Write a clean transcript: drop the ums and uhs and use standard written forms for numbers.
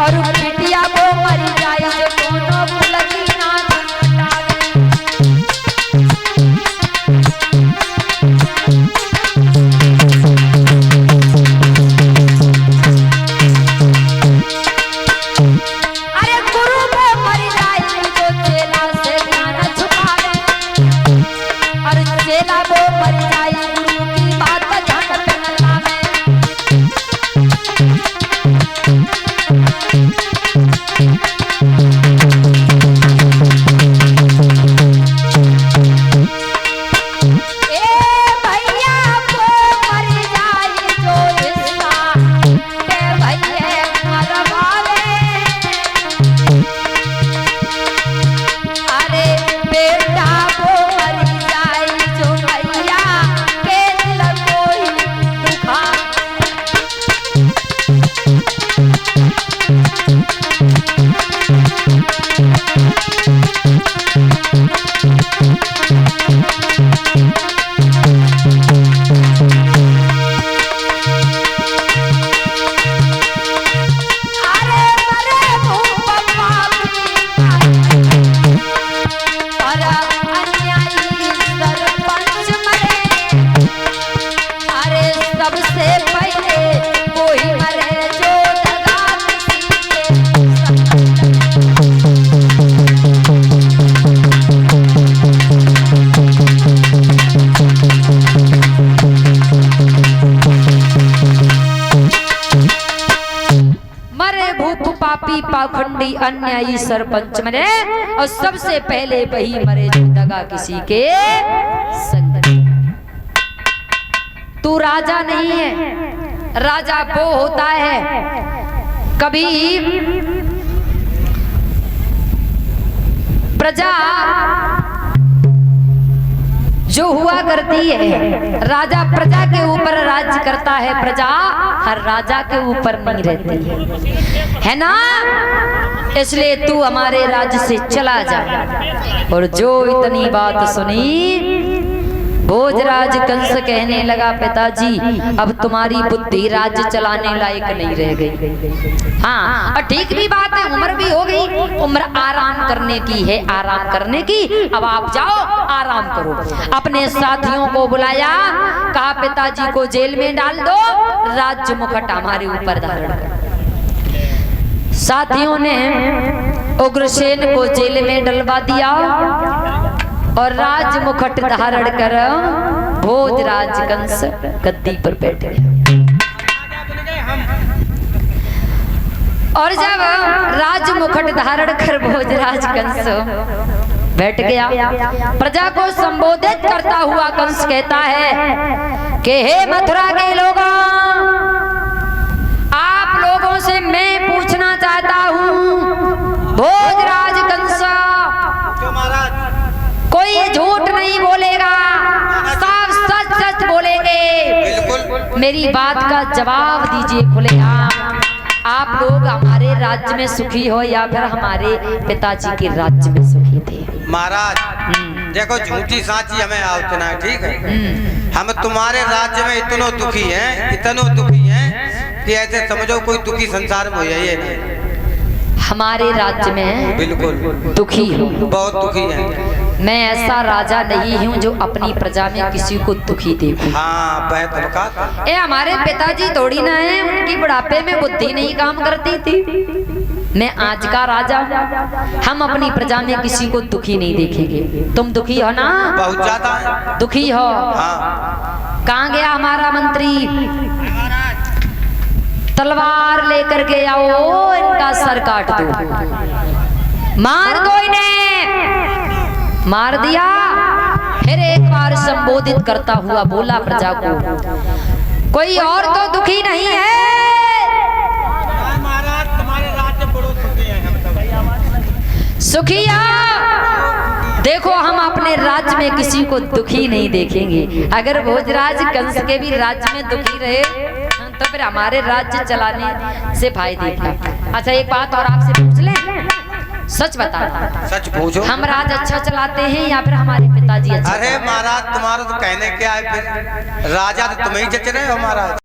और बिटिया वो मरी जाई जो दोनों पुलकी ना अरे गुरु वो मरी जाई जो चेला से ज्ञान छुपावे और चेला वो मरी जाई गुरु की बात ध्यान पे न लावे। पाखंडी अन्यायी सरपंच मरे और सबसे पहले वही मरे जो दगा किसी के संग। तू राजा नहीं है, राजा वो होता है कभी प्रजा जो हुआ करती है, राजा प्रजा के ऊपर राज्य करता है, प्रजा हर राजा के ऊपर नहीं रहती है ना। इसलिए तू हमारे राज्य से चला जा। और जो इतनी बात सुनी भोजराज कंस कहने लगा पिताजी अब तुम्हारी बुद्धि राज्य चलाने लायक नहीं रह गई। हाँ और ठीक भी बात है, उम्र भी हो गई, उम्र आराम करने की है, आराम करने की। अब आप जाओ आराम करो। अपने साथियों को बुलाया, कहा पिताजी को जेल में डाल दो, राज्य मुकुट हमारे ऊपर धारण कर। साथियों ने उग्रसेन को जेल में डलवा दिया और राज मुकुट धारण कर भोजराज कंस गद्दी पर बैठ गया। और जब राज मुकुट धारण कर भोजराज कंस बैठ गया, प्रजा को संबोधित करता हुआ कंस कहता है कि हे मथुरा के लोगों, आप लोगों से मैं पूछना चाहता हूँ, भोजराज कंस कोई झूठ नहीं बोलेगा, साफ सच सच बोलेंगे। मेरी बात का जवाब दीजिए खुलेआम। आप लोग हमारे राज्य में सुखी हो या फिर हमारे पिताजी के राज्य में सुखी थे? महाराज देखो झूठी साची हमें आवतना है, ठीक है। हम तुम्हारे राज्य में इतनो दुखी हैं कि ऐसे समझो कोई दुखी संसार में हो ये नहीं। हमारे राज्य में बिल्कुल दुखी हो, बहुत दुखी है। मैं ऐसा राजा नहीं हूँ जो अपनी प्रजा में किसी को दुखी देखूं। हाँ ए हमारे पिताजी थोड़ी ना है, उनकी बुढ़ापे में बुद्धि नहीं काम करती थी। मैं आज का राजा, हम अपनी प्रजा में किसी को दुखी नहीं देखेंगे। तुम दुखी हो ना? बहुत ज्यादा दुखी हो। हाँ। कहाँ गया हमारा मंत्री? तलवार लेकर के आओ, इनका सर काट दो, मार दो इन्हें। मार दिया। फिर एक बार संबोधित करता हुआ बोला प्रजा को, कोई और तो दुखी नहीं है। महाराज तुम्हारे राज्य बड़ो सुखी हैं। सुखिया देखो, हम अपने राज्य में किसी को दुखी नहीं देखेंगे। अगर भोजराज कंस के भी राज्य में दुखी रहे तो फिर हमारे राज्य चलाने से फायदे क्या? अच्छा एक बात और आपसे पूछ लें, सच बताना। सच पूछो। हम राज अच्छा चलाते हैं या फिर हमारे पिताजी अच्छा? अरे महाराज तुम्हारा तो कहने क्या है, फिर राजा तो तुम्हें ही जच रहे हो महाराज।